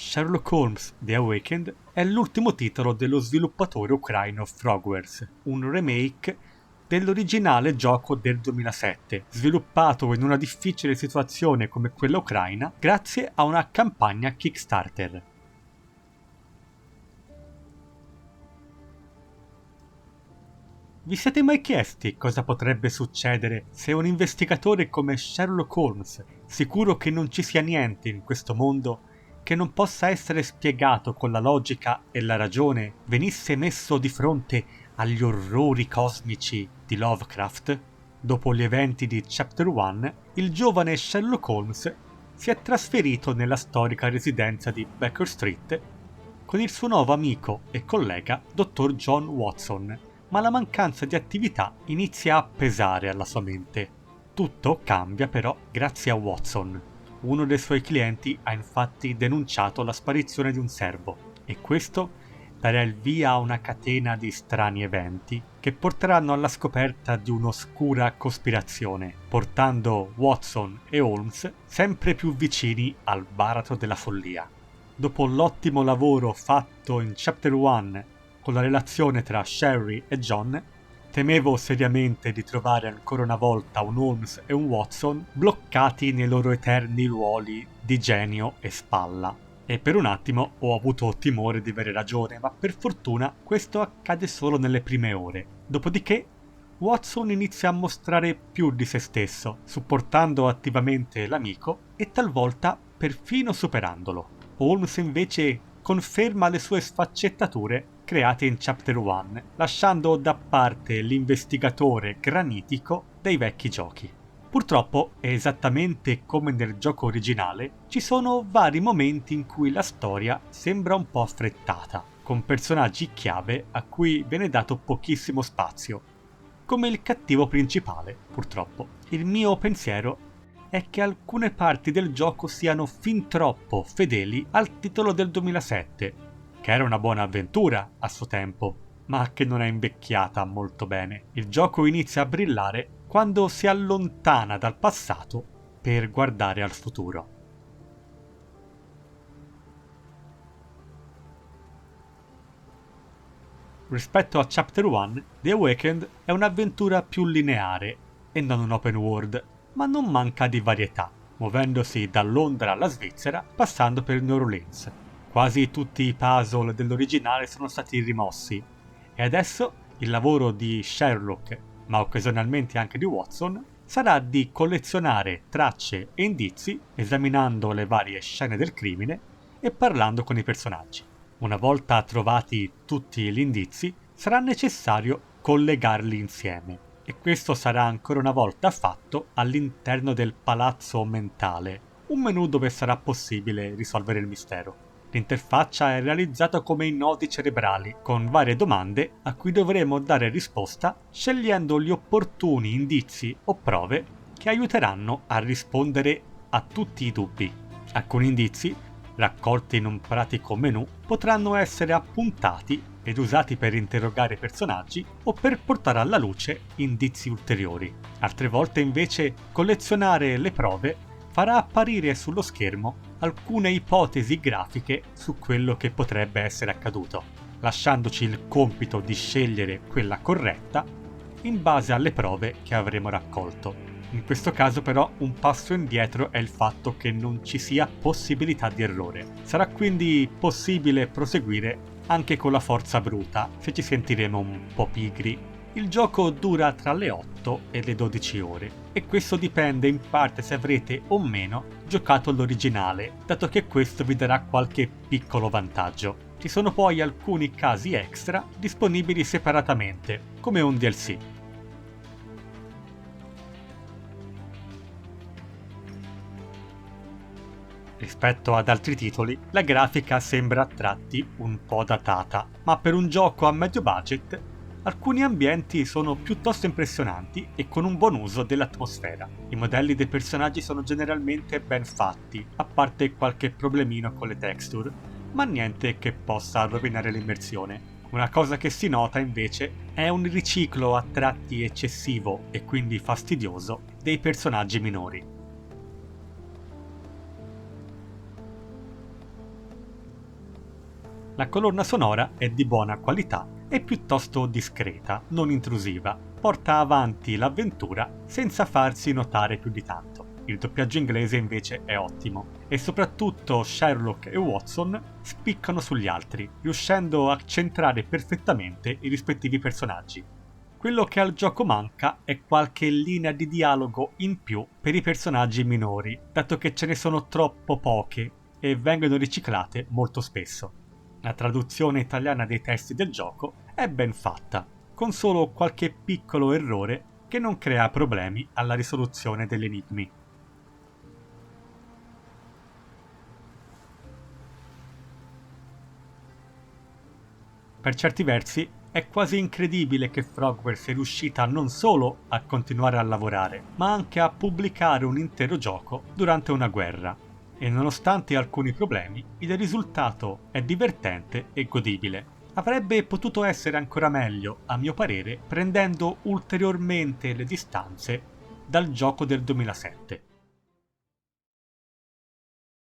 Sherlock Holmes The Awakened è l'ultimo titolo dello sviluppatore ucraino Frogwares, un remake dell'originale gioco del 2007, sviluppato in una difficile situazione come quella ucraina grazie a una campagna Kickstarter. Vi siete mai chiesti cosa potrebbe succedere se un investigatore come Sherlock Holmes, sicuro che non ci sia niente in questo mondo che non possa essere spiegato con la logica e la ragione, venisse messo di fronte agli orrori cosmici di Lovecraft? Dopo gli eventi di Chapter 1, il giovane Sherlock Holmes si è trasferito nella storica residenza di Baker Street con il suo nuovo amico e collega Dr. John Watson, ma la mancanza di attività inizia a pesare alla sua mente. Tutto cambia però grazie a Watson. Uno dei suoi clienti ha infatti denunciato la sparizione di un servo e questo darà il via a una catena di strani eventi che porteranno alla scoperta di un'oscura cospirazione, portando Watson e Holmes sempre più vicini al baratro della follia. Dopo l'ottimo lavoro fatto in Chapter 1 con la relazione tra Sherry e John, temevo seriamente di trovare ancora una volta un Holmes e un Watson bloccati nei loro eterni ruoli di genio e spalla. E per un attimo ho avuto timore di avere ragione, ma per fortuna questo accade solo nelle prime ore. Dopodiché Watson inizia a mostrare più di se stesso, supportando attivamente l'amico e talvolta perfino superandolo. Holmes invece conferma le sue sfaccettature create in Chapter 1, lasciando da parte l'investigatore granitico dei vecchi giochi. Purtroppo, esattamente come nel gioco originale, ci sono vari momenti in cui la storia sembra un po' affrettata, con personaggi chiave a cui viene dato pochissimo spazio, come il cattivo principale, purtroppo. Il mio pensiero è che alcune parti del gioco siano fin troppo fedeli al titolo del 2007, che era una buona avventura a suo tempo, ma che non è invecchiata molto bene. Il gioco inizia a brillare quando si allontana dal passato per guardare al futuro. Rispetto a Chapter 1, The Awakened è un'avventura più lineare e non un open world, ma non manca di varietà, muovendosi da Londra alla Svizzera passando per New Orleans. Quasi tutti i puzzle dell'originale sono stati rimossi e adesso il lavoro di Sherlock, ma occasionalmente anche di Watson, sarà di collezionare tracce e indizi esaminando le varie scene del crimine e parlando con i personaggi. Una volta trovati tutti gli indizi, sarà necessario collegarli insieme e questo sarà ancora una volta fatto all'interno del palazzo mentale, un menu dove sarà possibile risolvere il mistero. L'interfaccia è realizzata come i nodi cerebrali, con varie domande a cui dovremo dare risposta scegliendo gli opportuni indizi o prove che aiuteranno a rispondere a tutti i dubbi. Alcuni indizi, raccolti in un pratico menu, potranno essere appuntati ed usati per interrogare personaggi o per portare alla luce indizi ulteriori. Altre volte invece collezionare le prove farà apparire sullo schermo alcune ipotesi grafiche su quello che potrebbe essere accaduto, lasciandoci il compito di scegliere quella corretta in base alle prove che avremo raccolto. In questo caso però un passo indietro è il fatto che non ci sia possibilità di errore. Sarà quindi possibile proseguire anche con la forza bruta se ci sentiremo un po' pigri. Il gioco dura tra le 8 e le 12 ore e questo dipende in parte se avrete o meno giocato l'originale, dato che questo vi darà qualche piccolo vantaggio. Ci sono poi alcuni casi extra disponibili separatamente, come un DLC. Rispetto ad altri titoli, la grafica sembra a tratti un po' datata, ma per un gioco a medio budget alcuni ambienti sono piuttosto impressionanti e con un buon uso dell'atmosfera. I modelli dei personaggi sono generalmente ben fatti, a parte qualche problemino con le texture, ma niente che possa rovinare l'immersione. Una cosa che si nota invece è un riciclo a tratti eccessivo e quindi fastidioso dei personaggi minori. La colonna sonora è di buona qualità e piuttosto discreta, non intrusiva, porta avanti l'avventura senza farsi notare più di tanto. Il doppiaggio inglese invece è ottimo e soprattutto Sherlock e Watson spiccano sugli altri, riuscendo a centrare perfettamente i rispettivi personaggi. Quello che al gioco manca è qualche linea di dialogo in più per i personaggi minori, dato che ce ne sono troppo poche e vengono riciclate molto spesso. La traduzione italiana dei testi del gioco è ben fatta, con solo qualche piccolo errore che non crea problemi alla risoluzione degli enigmi. Per certi versi è quasi incredibile che Frogware sia riuscita non solo a continuare a lavorare, ma anche a pubblicare un intero gioco durante una guerra. E nonostante alcuni problemi, il risultato è divertente e godibile. Avrebbe potuto essere ancora meglio, a mio parere, prendendo ulteriormente le distanze dal gioco del 2007.